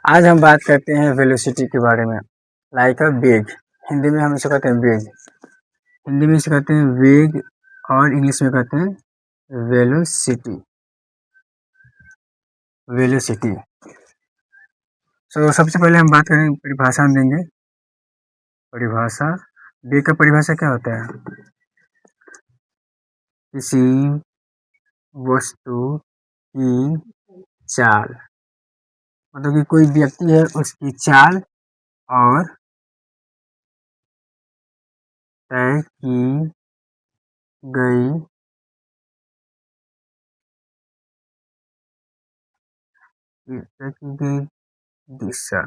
आज हम बात करते हैं वेलोसिटी के बारे में। लाइक अ वेग, हिंदी में हम इसे कहते हैं वेग। हिंदी में इसे कहते हैं वेग और इंग्लिश में कहते हैं वेलोसिटी। वेलोसिटी। सबसे पहले हम बात करें, परिभाषा देंगे। परिभाषा, वेग का परिभाषा क्या होता है? किसी वस्तु की चाल, मतलब कि कोई व्यक्ति है उसकी चाल और तय की गई दिशा,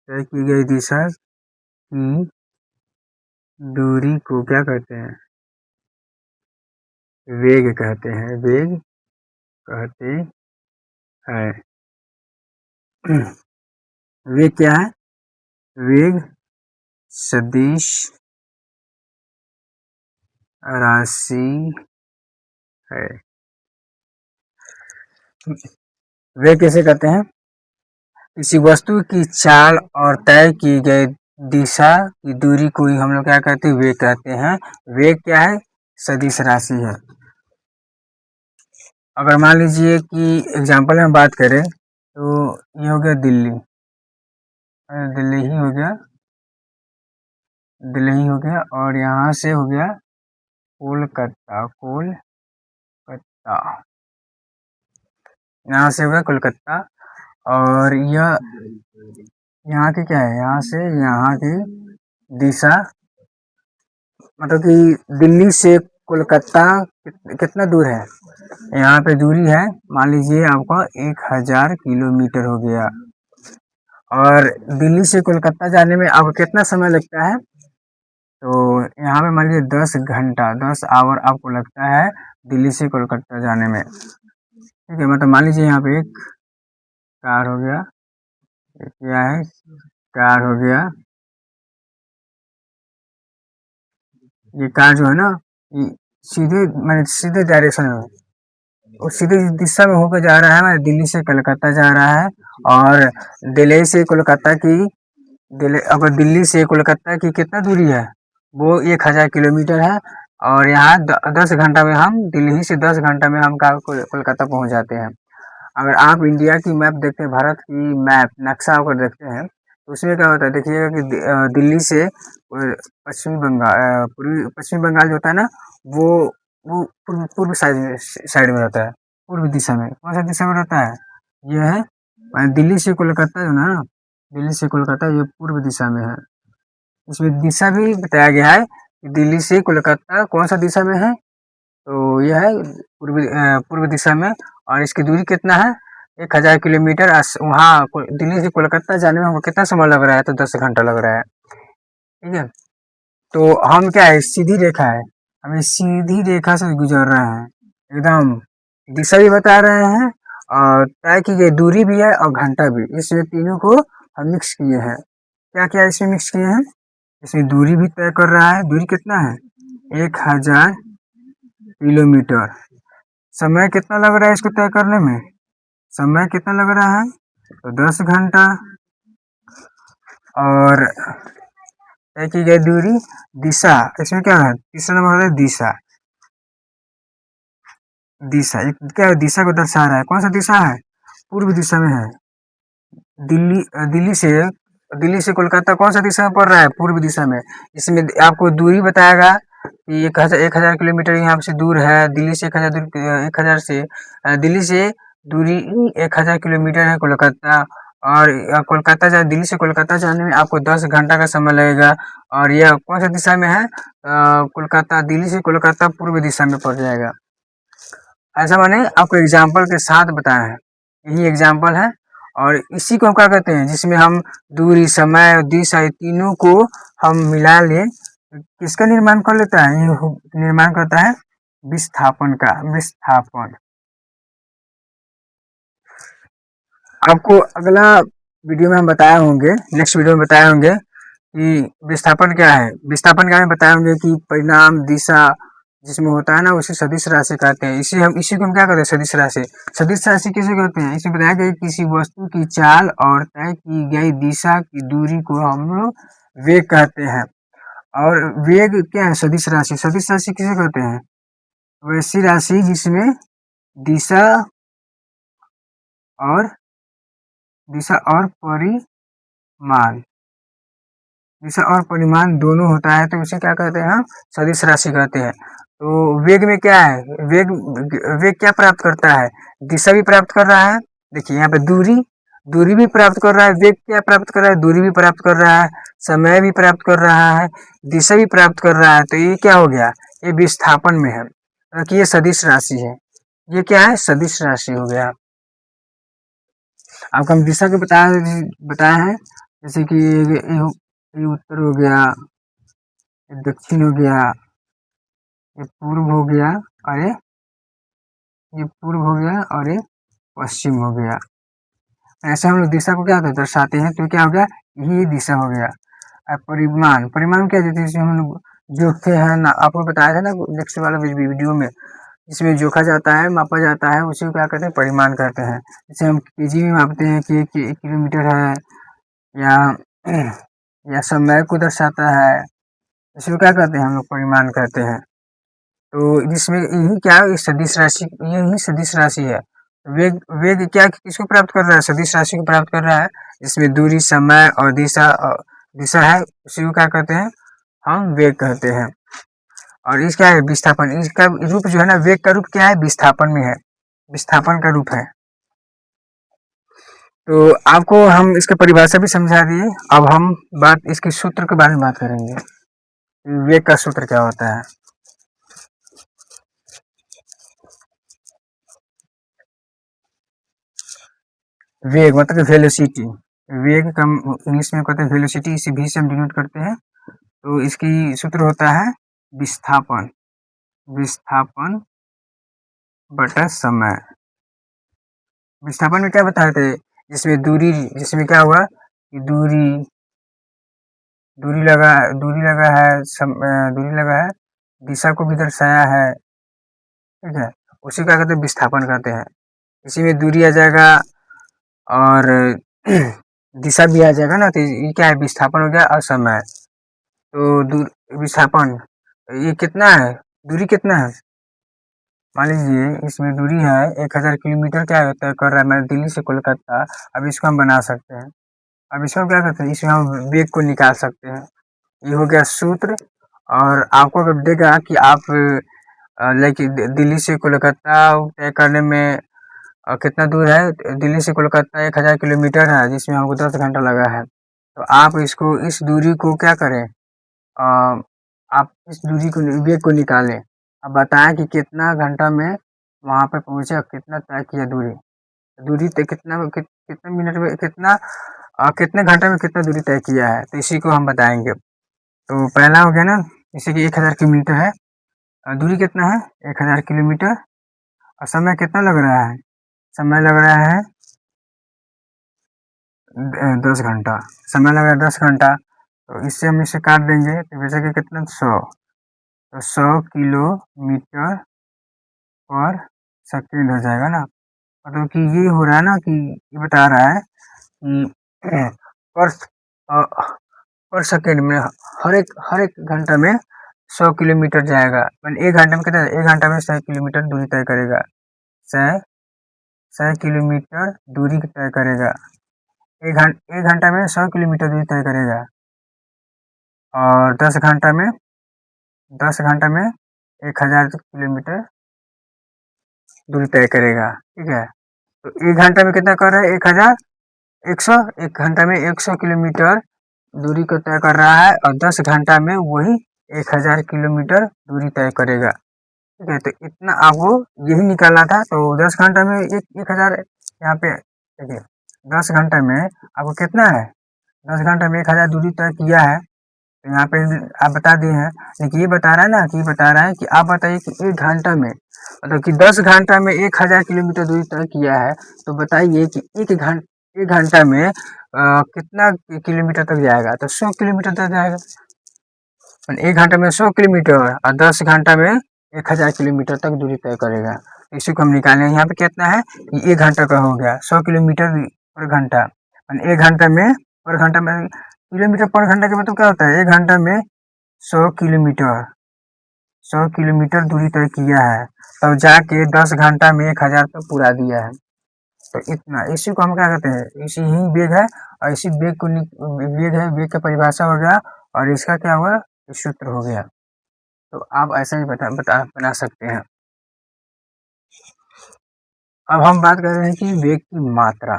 तय की गई दिशा की दूरी को क्या कहते हैं? वेग कहते हैं। वेग कहते हैं। वेग क्या है? वेग सदिश राशि है। वेग कैसे कहते हैं? किसी वस्तु की चाल और तय की गई दिशा की दूरी को ही हम लोग क्या कहते हैं? वेग कहते हैं। वेग क्या है? सदिश राशि है। अगर मान लीजिए कि एग्जाम्पल में बात करें तो ये हो गया दिल्ली, दिल्ली ही हो गया, दिल्ली हो गया, और यहाँ से हो गया कोलकाता, कोलकाता, यहाँ से हो गया कोलकाता। और यह यहाँ की क्या है? यहाँ से यहाँ की दिशा, मतलब कि दिल्ली से कोलकाता कितना दूर है? यहाँ पे दूरी है, मान लीजिए आपका 1000 किलोमीटर हो गया। और दिल्ली से कोलकाता जाने में आपको कितना समय लगता है? तो यहाँ पे मान लीजिए 10 घंटा, 10 आवर आपको लगता है दिल्ली से कोलकाता जाने में। ठीक है, मतलब मान लीजिए यहाँ पे एक कार हो गया, क्या है, कार हो गया, ये कार जो है ना, सीधे डायरेक्शन में, और सीधे दिशा में होकर जा रहा है, दिल्ली से कोलकाता जा रहा है। और दिल्ली से कोलकाता की अगर दिल्ली से कोलकाता की कितना दूरी है? वो 1000 किलोमीटर है। और यहाँ 10 घंटा में हम दिल्ली से 10 घंटा में हम कोलकाता पहुँच जाते हैं। अगर आप इंडिया की मैप देखते हैं, भारत की मैप नक्शा अगर देखते हैं, तो उसमें क्या होता है, देखिएगा कि दिल्ली से पश्चिमी बंगाल, पश्चिमी बंगाल जो होता है ना, वो पूर्व साइड में रहता है, पूर्व दिशा में। कौन सा दिशा में रहता है? ये है दिल्ली से कोलकाता जो ना, दिल्ली से कोलकाता ये पूर्व दिशा में है। इसमें दिशा भी बताया गया है कि दिल्ली से कोलकाता कौन सा दिशा में है, तो यह है पूर्व दिशा में। और इसकी दूरी कितना है? 1000 किलोमीटर। वहाँ दिल्ली से कोलकाता जाने में हमको कितना समय लग रहा है? तो 10 घंटा लग रहा है। ठीक है, तो हम क्या है, सीधी रेखा है, हमें सीधी रेखा से गुजर रहे हैं, एकदम दिशा भी बता रहे हैं और तय की गई दूरी भी है और घंटा भी। इसमें तीनों को हम मिक्स किए हैं। क्या क्या इसमें मिक्स किए हैं? इसमें दूरी भी तय कर रहा है। दूरी कितना है? 1000 किलोमीटर। समय कितना लग रहा है इसको तय करने में? समय कितना लग रहा है? तो 10 घंटा। और तय की गई दूरी, दिशा, इसमें क्या है? तीसरा नंबर है दिशा। दिशा क्या है? दिशा को दर्शा रहा है। कौन सा दिशा है? पूर्व दिशा में है। दिल्ली से कोलकाता कौन सा दिशा में पड़ रहा है? पूर्व दिशा में। इसमें आपको दूरी बताएगा कि 1000 किलोमीटर यहाँ से दूर है। दिल्ली से 1000 से दिल्ली से दूरी 1000 किलोमीटर है कोलकाता। और कोलकाता दिल्ली से कोलकाता जाने में आपको 10 घंटा का समय लगेगा। और यह कौन सा दिशा में है? कोलकाता, दिल्ली से कोलकाता पूर्व दिशा में पड़ जाएगा। ऐसा मैंने आपको एग्जाम्पल के साथ बताया है, यही एग्जाम्पल है। और इसी को हम क्या कहते हैं, जिसमें हम दूरी, समय और दिशा तीनों को हम मिला ले, किसका निर्माण कर लेता है? ये निर्माण करता है विस्थापन का। विस्थापन आपको अगला वीडियो में हम बताए होंगे, नेक्स्ट वीडियो में बताए होंगे कि विस्थापन क्या है। विस्थापन क्या है बताए होंगे कि परिणाम, दिशा जिसमें होता है ना उसे सदिश राशि कहते हैं। इसी को हम क्या कहते हैं, सदिश राशि। सदिश राशि किसे कहते हैं, इसमें बताया गया किसी वस्तु की चाल और तय की गई दिशा की दूरी को हम लोग वेग कहते हैं। और वेग क्या है, सदिश राशि। सदिश राशि किसे कहते हैं, वैसी राशि जिसमें दिशा और परिमाण दिशा और परिमाण दोनों होता है तो उसे क्या कहते हैं, हम सदिश राशि कहते हैं। तो वेग में क्या है, वेग वेग क्या प्राप्त करता है, दिशा भी प्राप्त कर रहा है। देखिए यहाँ पे दूरी भी प्राप्त कर रहा है, वेग क्या प्राप्त कर रहा है, दूरी भी प्राप्त कर रहा है, समय भी प्राप्त कर रहा है, दिशा भी प्राप्त कर रहा है। तो ये क्या हो गया, ये विस्थापन में है, क्योंकि ये सदिश राशि है। ये क्या है, सदिश राशि हो गया। आपको हम दिशा के बताया है, जैसे कि ये उत्तर हो गया, ये दक्षिण हो गया, ये पूर्व हो गया, और ये पूर्व हो गया, और ये पश्चिम हो गया। ऐसे हम लोग दिशा को क्या दर्शाते हैं, तो क्या हो गया, यही दिशा हो गया। परिमाण क्या देते हैं, हम लोग जोखते हैं ना, आपको बताया था ना नेक्स्ट वाला वीडियो में, इसमें जोखा जाता है, मापा जाता है, उसी को क्या कहते हैं, परिमाण कहते हैं। जैसे हम केजी में मापते हैं कि 1 किलोमीटर है, या समय को दर्शाता है, इसको क्या कहते हैं, हम लोग परिमाण कहते हैं। तो जिसमें यही क्या है, सदिश राशि, यही सदिश राशि है। वेग वेग क्या किसको प्राप्त कर रहा है, सदिश राशि को प्राप्त कर रहा है, जिसमें दूरी, समय और दिशा है, उसी को क्या कहते हैं, हम वेग कहते हैं। और इसका है विस्थापन, इसका रूप जो है ना, वेग का रूप क्या है, विस्थापन में है, विस्थापन का रूप है। तो आपको हम इसका परिभाषा भी समझा दिए। अब हम बात इसके सूत्र के बारे में बात करेंगे, वेग का सूत्र क्या होता है। वेग मतलब वेलोसिटी, वेग का इंग्लिश में कहते हैं वेलोसिटी, इसी भी से हम डिनोट करते हैं। तो इसकी सूत्र होता है विस्थापन, विस्थापन बटा समय। विस्थापन में क्या बताए थे, जिसमें क्या हुआ कि दूरी लगा है, दूरी लगा है, दिशा को भी दर्शाया है, ठीक है, उसी का कहते हैं विस्थापन कहते हैं। इसी में दूरी आ जाएगा और दिशा भी आ जाएगा ना, तो ये क्या है, विस्थापन हो गया और समय। तो विस्थापन ये कितना है, दूरी कितना है, मान लीजिए इसमें दूरी है 1000 किलोमीटर, क्या तय कर रहा है, मैं दिल्ली से कोलकाता। अब इसको हम बना सकते हैं, अब इसको क्या करते हैं, इसमें हम वेग को निकाल सकते हैं। ये हो गया सूत्र। और आपको अगर देगा कि आप लाइक दिल्ली से कोलकाता तय करने में कितना दूर है, दिल्ली से कोलकाता 1000 किलोमीटर है, जिसमें हमको 10 घंटा लगा है। तो आप इस दूरी को क्या करें, आप इस दूरी को, वेग को निकालें। अब बताएं कि कितना घंटा में वहाँ पे पहुँचे, कितना तय किया दूरी तय कितने मिनट में, कितने घंटे में कितना दूरी तय किया है, तो इसी को हम बताएंगे। तो पहला हो गया ना, जैसे कि 1000 किलोमीटर है, दूरी कितना है 1000 किलोमीटर, और समय कितना लग रहा है, समय लग रहा है 10 घंटा, समय लग रहा है 10 घंटा। तो इससे हम इसे काट देंगे, तो वैसे कि कितना 100, तो 100 किलोमीटर पर सेकेंड हो जाएगा ना। मतलब कि ये हो रहा है ना, कि ये बता रहा है कि पर पर सेकेंड में हर एक घंटा में 100 किलोमीटर जाएगा। एक घंटे में कितना, 1 घंटा में 100 किलोमीटर दूरी तय करेगा, 100 किलोमीटर दूरी तय करेगा। एक घंटा में 100 किलोमीटर दूरी तय करेगा, और 10 घंटा में 1000 किलोमीटर दूरी तय करेगा, ठीक है। तो 1 घंटा में कितना कर रहा है, 1 घंटा में 100 किलोमीटर दूरी को तय कर रहा है, और 10 घंटा में वही 1000 किलोमीटर दूरी तय करेगा, ठीक है। तो इतना आपको यही निकालना था। तो 10 घंटा में 1000, यहाँ पे देखिए 10 घंटे में आपको कितना है, 10 घंटे में 1000 दूरी तय किया है। तो यहाँ पे आप बता दिए हैं, लेकिन ये बता रहा है ना, कि बता रहा है कि आप बताइए कि 1 घंटा में, मतलब कि 10 घंटा में 1000 किलोमीटर दूरी तय किया है, तो बताइए कि 1 घंटा में कितना किलोमीटर तक जाएगा, तो 100 किलोमीटर तक जाएगा। 1 घंटा में 100 किलोमीटर, और 10 घंटा में 1000 किलोमीटर तक दूरी तय करेगा। इसी को हम निकालेंगे। यहाँ पे कितना है कि 1 घंटा का हो गया, 100 किलोमीटर पर घंटा। 1 घंटा में पर घंटा में किलोमीटर पर घंटा का मतलब क्या होता है, 1 घंटा में 100 किलोमीटर 100 किलोमीटर दूरी तय किया है, तब जाके 10 घंटा में 1000 तक पूरा दिया है। तो इतना, इसी को हम क्या कहते हैं, इसी ही वेग है। और इसी वेग को वेग है, वेग का परिभाषा हो गया और इसका क्या हुआ, सूत्र हो गया। तो आप ऐसा ही बना सकते हैं। अब हम बात कर रहे हैं कि वेग की मात्रा।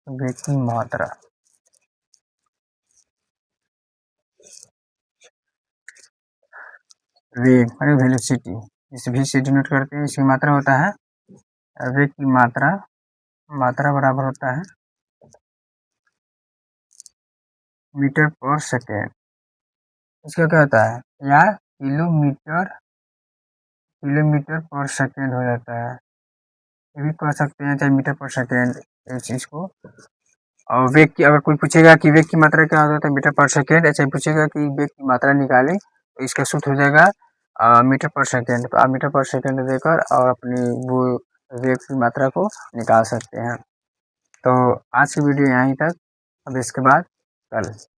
वेग की मात्रा, वेग अरे वेलोसिटी, इस भी से डिनोट करते हैं, इसकी मात्रा होता है वेग की मात्रा। मात्रा बराबर होता है मीटर पर सेकेंड। इसका क्या होता है, या किलोमीटर पर सेकेंड हो जाता है, ये भी कह सकते हैं, चाहे मीटर पर सेकेंड इस चीज को। और वेग की, अगर कोई पूछेगा कि वेग की मात्रा क्या होता है, मीटर पर सेकेंड। ऐसे पूछेगा कि वेग की मात्रा निकालें, तो इसका सूत्र हो जाएगा मीटर पर सेकेंड। तो आप मीटर पर सेकेंड देकर और अपनी वो वेग की मात्रा को निकाल सकते हैं। तो आज की वीडियो यहीं तक, अब इसके बाद कल।